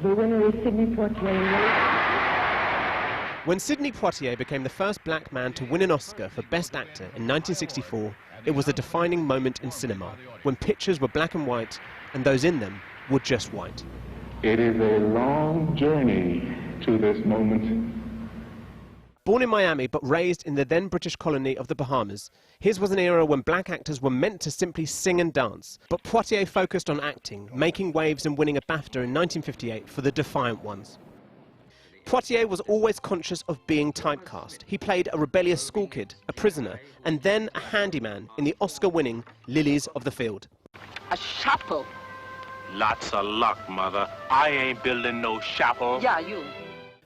The winner is Sidney Poitier. When Sidney Poitier became the first black man to win an Oscar for Best Actor in 1964, it was a defining moment in cinema, when pictures were black and white, and those in them were just white. It is a long journey to this moment. Born in Miami but raised in the then British colony of the Bahamas, his was an era when black actors were meant to simply sing and dance. But Poitier focused on acting, making waves and winning a BAFTA in 1958 for The Defiant Ones. Poitier was always conscious of being typecast. He played a rebellious schoolkid, a prisoner, and then a handyman in the Oscar-winning Lilies of the Field. A chapel? Lots of luck, Mother. I ain't building no chapel. Yeah, you.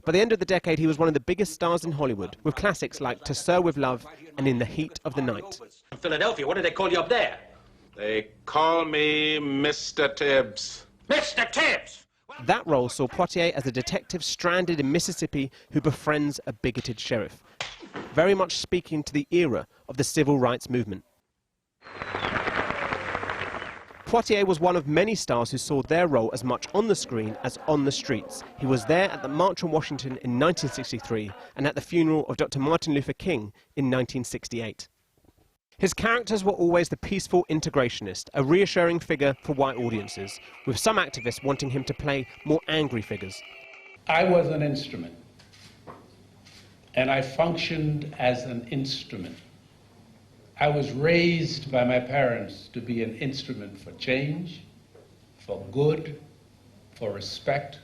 By the end of the decade, he was one of the biggest stars in Hollywood, with classics like To Sir with Love and In the Heat of the Night. In Philadelphia, what do they call you up there? They call me Mr. Tibbs. Mr. Tibbs! That role saw Poitier as a detective stranded in Mississippi who befriends a bigoted sheriff, very much speaking to the era of the civil rights movement. Poitier was one of many stars who saw their role as much on the screen as on the streets. He was there at the March on Washington in 1963 and at the funeral of Dr. Martin Luther King in 1968. His characters were always the peaceful integrationist, a reassuring figure for white audiences, with some activists wanting him to play more angry figures. I was an instrument, and I functioned as an instrument. I was raised by my parents to be an instrument for change, for good, for respect.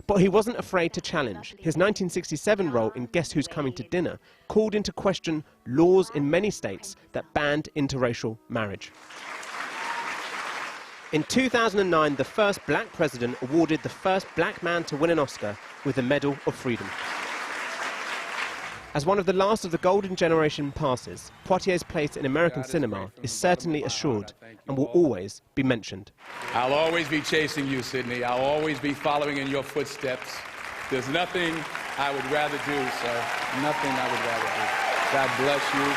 But he wasn't afraid to challenge. His 1967 role in Guess Who's Coming to Dinner called into question laws in many states that banned interracial marriage. In 2009, the first black president awarded the first black man to win an Oscar with the Medal of Freedom. As one of the last of the golden generation passes, Poitier's place in American cinema is certainly assured and will always be mentioned. I'll always be chasing you, Sidney. I'll always be following in your footsteps. There's nothing I would rather do, sir. Nothing I would rather do. God bless you.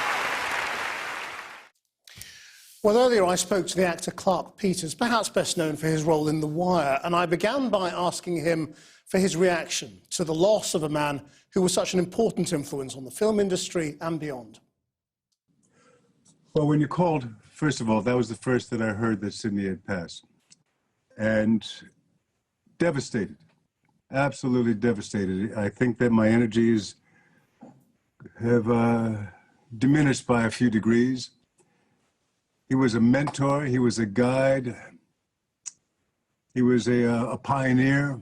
Well, earlier I spoke to the actor Clark Peters, perhaps best known for his role in The Wire, and I began by asking him for his reaction to the loss of a man who was such an important influence on the film industry and beyond. Well, when you called, first of all, that was the first that I heard that Sidney had passed. And devastated, absolutely devastated. I think that my energies have diminished by a few degrees. He was a mentor, he was a guide, he was a pioneer.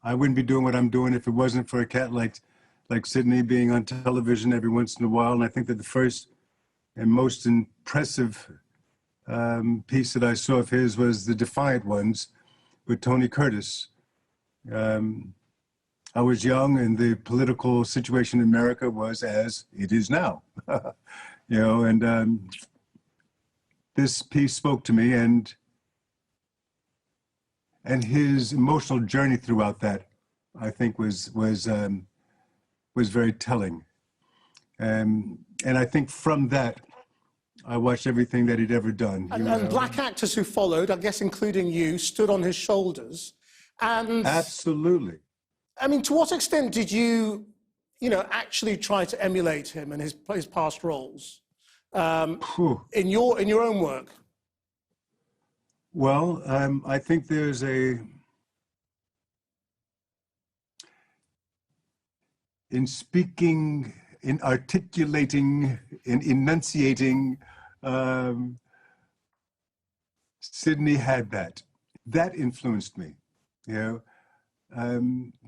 I wouldn't be doing what I'm doing if it wasn't for a cat like Sidney being on television every once in a while. And I think that the first and most impressive piece that I saw of his was The Defiant Ones with Tony Curtis. I was young and the political situation in America was as it is now, you know, and this piece spoke to me, and his emotional journey throughout that, I think, was very telling. And I think from that, I watched everything that he'd ever done. And black actors who followed, I guess including you, stood on his shoulders. And absolutely. I mean, to what extent did you, actually try to emulate him and his past roles in your own work? Well, I think there's in speaking, in articulating, in enunciating, Sidney had that. That influenced me, you know.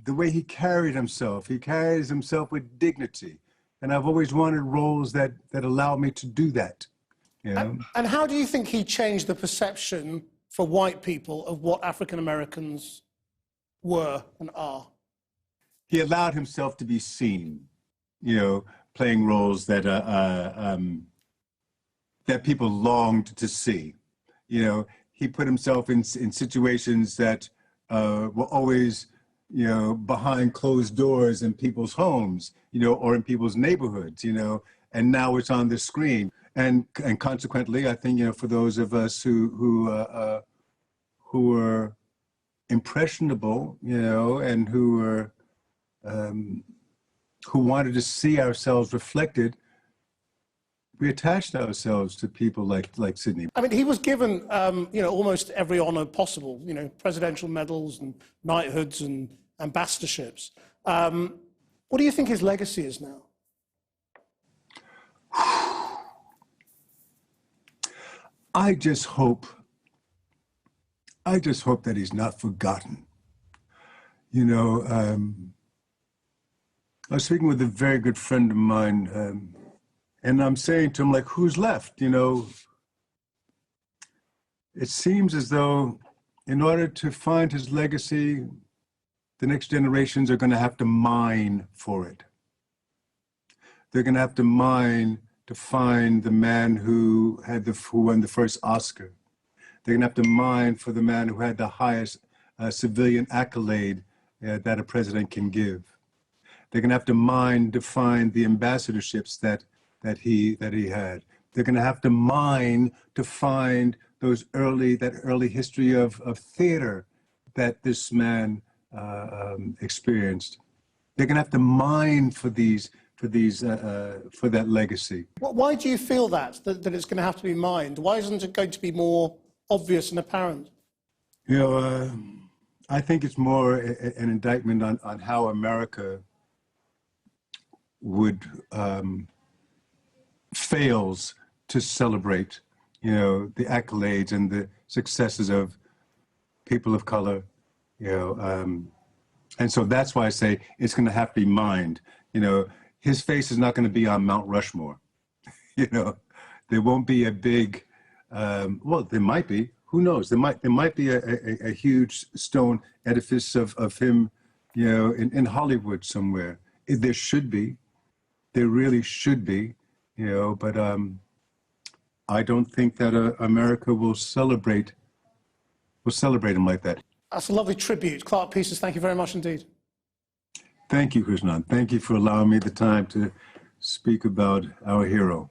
The way he carries himself with dignity. And I've always wanted roles that allow me to do that. You know? And how do you think he changed the perception for white people of what African Americans were and are? He allowed himself to be seen, playing roles that that people longed to see. He put himself in situations that were always, behind closed doors in people's homes, or in people's neighborhoods, and now it's on the screen. And consequently, I think, for those of us who were impressionable, you know, and who wanted to see ourselves reflected, we attached ourselves to people like Sidney. I mean, he was given, you know, almost every honour possible, you know, presidential medals and knighthoods and ambassadorships. What do you think his legacy is now? I just hope that he's not forgotten. You know, I was speaking with a very good friend of mine, and I'm saying to him, like, who's left? You know, it seems as though in order to find his legacy, the next generations are going to have to mine for it. They're going to have to mine to find the man who won the first Oscar. They're going to have to mine for the man who had the highest civilian accolade that a president can give. They're going to have to mine to find the ambassadorships that he had. They're going to have to mine to find that early history of theater that this man experienced. They're going to have to mine for that legacy. Why do you feel that it's going to have to be mined? Why isn't it going to be more obvious and apparent? You know, I think it's more an indictment on how America fails to celebrate, you know, the accolades and the successes of people of color, you know, and so that's why I say it's going to have to be mined. You know, his face is not going to be on Mount Rushmore. You know, there won't be a big, well, there might be. Who knows? There might be a huge stone edifice of him, you know, in Hollywood somewhere. There should be. There really should be, you know. But I don't think that America will celebrate him like that. That's a lovely tribute. Clark Peters, thank you very much indeed. Thank you, Krishnan. Thank you for allowing me the time to speak about our hero.